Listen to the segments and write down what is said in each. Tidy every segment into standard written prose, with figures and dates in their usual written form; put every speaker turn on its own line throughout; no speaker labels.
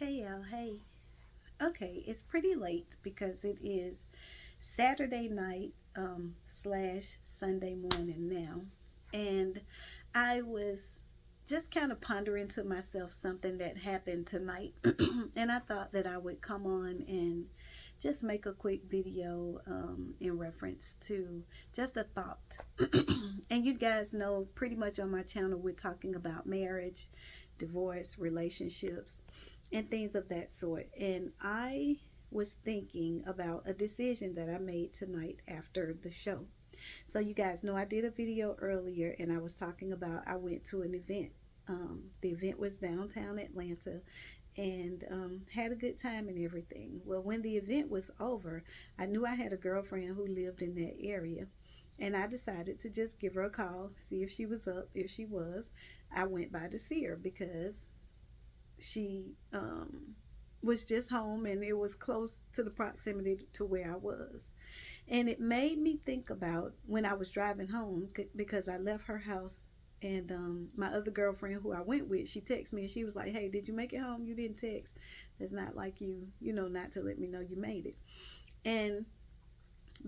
Hey y'all, hey. Okay, it's pretty late because it is Saturday night slash Sunday morning now. And I was just kind of pondering to myself something that happened tonight. And I thought that I would come on and just make a quick video in reference to just a thought. And you guys know pretty much on my channel, we're talking about marriage, divorce, relationships, and things of that sort. And I was thinking about a decision that I made tonight after the show. So you guys know I did a video earlier and I was talking about I went to an event. The event was downtown Atlanta and had a good time and everything. Well, when the event was over, I knew I had a girlfriend who lived in that area. And I decided to just give her a call, see if she was up. If she was, I went by to see her because she was just home and it was close to the proximity to where I was. And it made me think about when I was driving home because I left her house and my other girlfriend who I went with, she texted me and she was like, "Hey, did you make it home? You didn't text. It's not like not to let me know you made it." And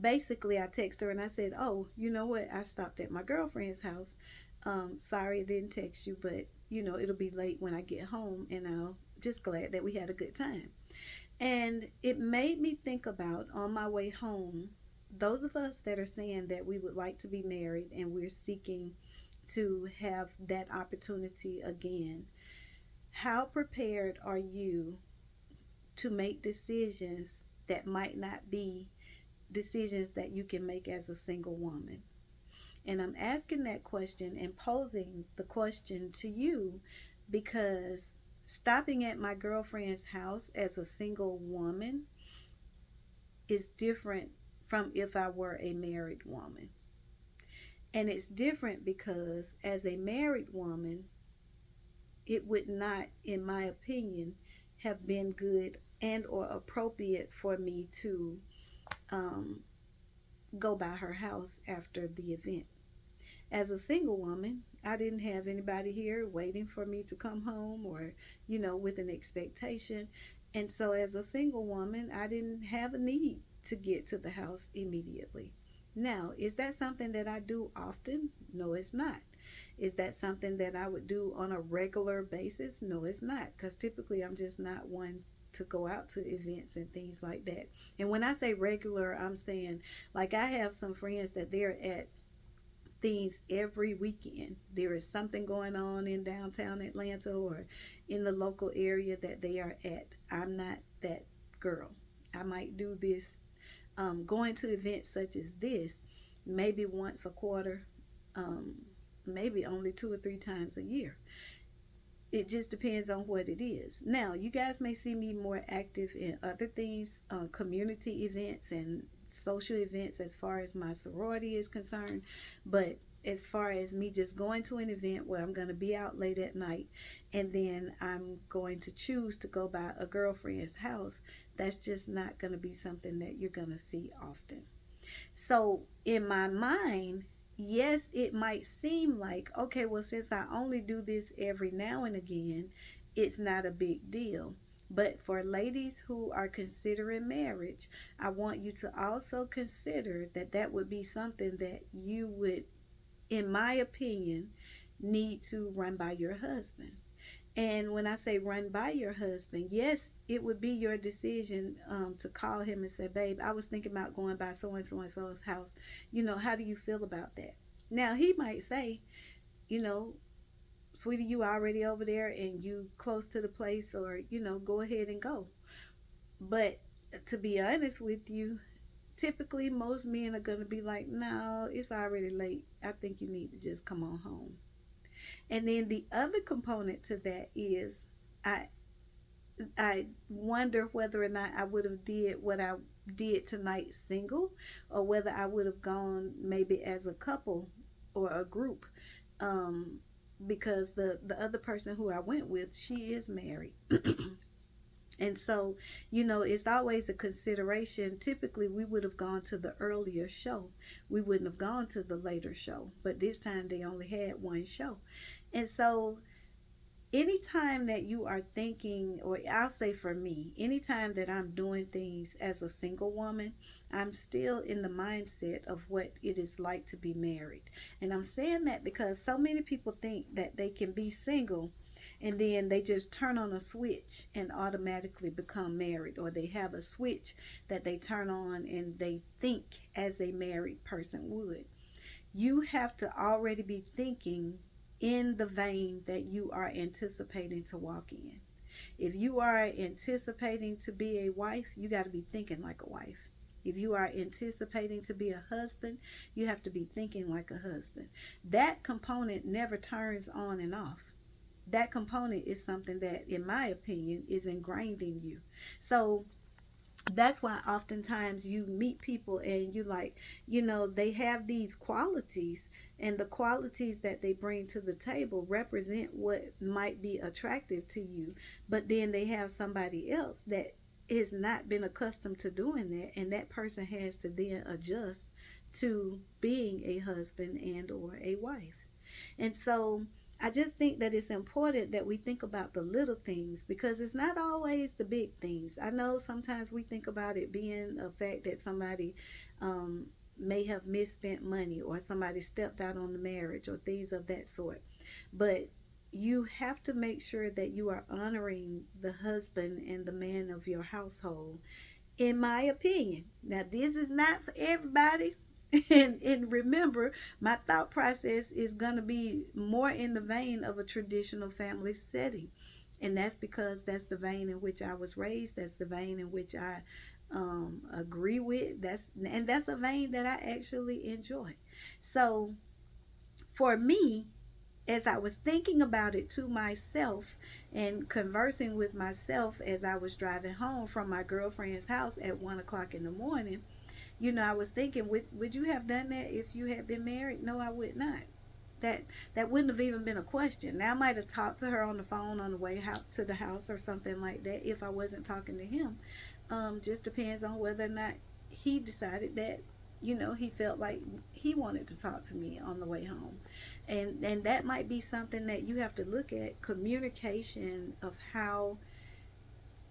basically I texted her and I said, "Oh, you know what? I stopped at my girlfriend's house. Sorry I didn't text you, but it'll be late when I get home and I'll just glad that we had a good time." And it made me think about on my way home, those of us that are saying that we would like to be married and we're seeking to have that opportunity again. How prepared are you to make decisions that might not be decisions that you can make as a single woman? And I'm asking that question and posing the question to you because stopping at my girlfriend's house as a single woman is different from if I were a married woman. And it's different because as a married woman, it would not, in my opinion, have been good and or appropriate for me to um, go by her house after the event. As a single woman, I didn't have anybody here waiting for me to come home or, with an expectation. And so as a single woman, I didn't have a need to get to the house immediately. Now, is that something that I do often? No, it's not. Is that something that I would do on a regular basis? No, it's not. Because typically I'm just not one to go out to events and things like that. And when I say regular, I'm saying like I have some friends that they're at things every weekend. There is something going on in downtown Atlanta or in the local area that they are at. I'm not that girl. I might do this, going to events such as this, maybe once a quarter, um, maybe only 2 or 3 times a year. It just depends on what it is. Now, you guys may see me more active in other things, community events and social events as far as my sorority is concerned. But as far as me just going to an event where I'm going to be out late at night and then I'm going to choose to go by a girlfriend's house, that's just not going to be something that you're going to see often. So in my mind, yes, it might seem like, okay, well, since I only do this every now and again, it's not a big deal. But for ladies who are considering marriage, I want you to also consider that that would be something that you would, in my opinion, need to run by your husband. And when I say run by your husband, yes, it would be your decision to call him and say, "Babe, I was thinking about going by so and so and so's house. How do you feel about that?" Now, he might say, you know, "Sweetie, you already over there and you close to the place, or, go ahead and go." But to be honest with you, typically most men are going to be like, "No, it's already late. I think you need to just come on home." And then the other component to that is I I wonder whether or not I would have did what I did tonight single, or whether I would have gone maybe as a couple or a group, um, because the other person who I went with, she is married. And so, it's always a consideration. Typically, we would have gone to the earlier show. We wouldn't have gone to the later show. But this time, they only had one show. And so, anytime that you are thinking, or I'll say for me, anytime that I'm doing things as a single woman, I'm still in the mindset of what it is like to be married. And I'm saying that because so many people think that they can be single and then they just turn on a switch and automatically become married, or they have a switch that they turn on and they think as a married person would. You have to already be thinking in the vein that you are anticipating to walk in. If you are anticipating to be a wife, you got to be thinking like a wife. If you are anticipating to be a husband, you have to be thinking like a husband. That component never turns on and off. That component is something that, in my opinion, is ingrained in you. So that's why oftentimes you meet people and you like, they have these qualities, and the qualities that they bring to the table represent what might be attractive to you. But then they have somebody else that has not been accustomed to doing that, and that person has to then adjust to being a husband and or a wife. And so I just think that it's important that we think about the little things, because it's not always the big things. I know sometimes we think about it being a fact that somebody may have misspent money, or somebody stepped out on the marriage, or things of that sort. But you have to make sure that you are honoring the husband and the man of your household, in my opinion. Now, this is not for everybody. And remember, my thought process is going to be more in the vein of a traditional family setting. And that's because that's the vein in which I was raised. That's the vein in which I agree with. That's a vein that I actually enjoy. So for me, as I was thinking about it to myself and conversing with myself as I was driving home from my girlfriend's house at 1 o'clock in the morning, I was thinking, would you have done that if you had been married? No, I would not. That wouldn't have even been a question. Now, I might have talked to her on the phone on the way out to the house or something like that if I wasn't talking to him. Just depends on whether or not he decided that he felt like he wanted to talk to me on the way home. And that might be something that you have to look at, communication of how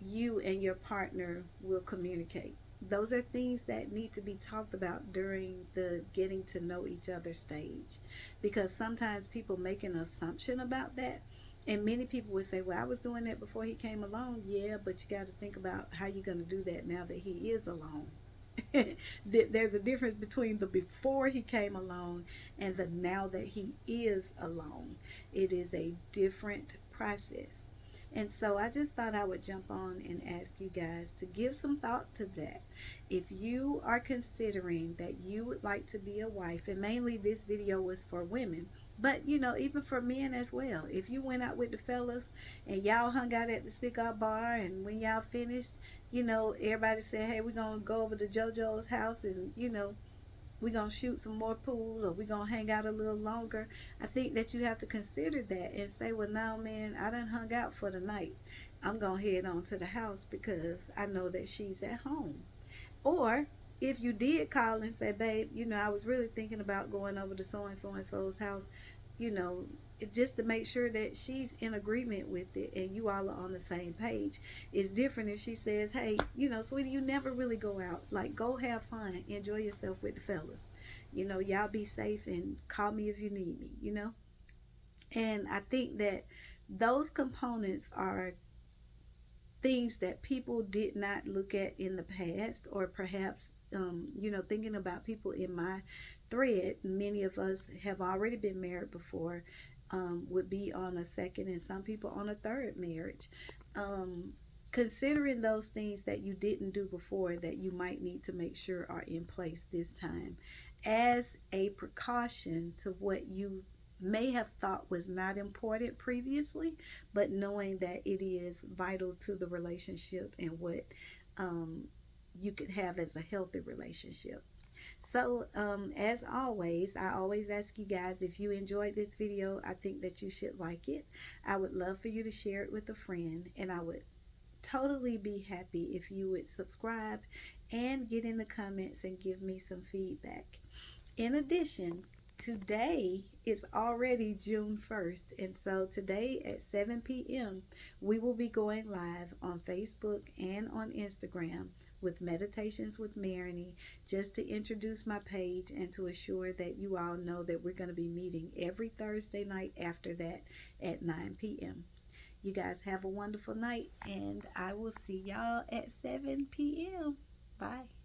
you and your partner will communicate. Those are things that need to be talked about during the getting to know each other stage, because sometimes people make an assumption about that. And many people would say, well, I was doing that before he came along. Yeah, but you got to think about how you're going to do that now that he is alone. There's a difference between the before he came along and the now that he is alone. It is a different process. And so I just thought I would jump on and ask you guys to give some thought to that. If you are considering that you would like to be a wife, and mainly this video was for women, but even for men as well. If you went out with the fellas and y'all hung out at the cigar bar, and when y'all finished, everybody said, hey, we're going to go over to JoJo's house, and we're going to shoot some more pool, or we're going to hang out a little longer. I think that you have to consider that and say, well, now, man, I done hung out for the night. I'm going to head on to the house because I know that she's at home. Or if you did call and say, babe, I was really thinking about going over to so and so's house, just to make sure that she's in agreement with it and you all are on the same page. It's different if she says, hey, sweetie, you never really go out. Like, go have fun, enjoy yourself with the fellas. Y'all be safe and call me if you need me. And I think that those components are things that people did not look at in the past, or perhaps thinking about people in my thread, many of us have already been married before, would be on a second, and some people on a third marriage. Considering those things that you didn't do before that you might need to make sure are in place this time as a precaution to what you may have thought was not important previously, but knowing that it is vital to the relationship and what you could have as a healthy relationship. So as always, I always ask you guys, if you enjoyed this video, I think that you should like it. I would love for you to share it with a friend, and I would totally be happy if you would subscribe and get in the comments and give me some feedback. In addition, today is already June 1st. And so today at 7 p.m., we will be going live on Facebook and on Instagram with Meditations with Marigny, just to introduce my page and to assure that you all know that we're going to be meeting every Thursday night after that at 9 p.m. You guys have a wonderful night, and I will see y'all at 7 p.m. Bye.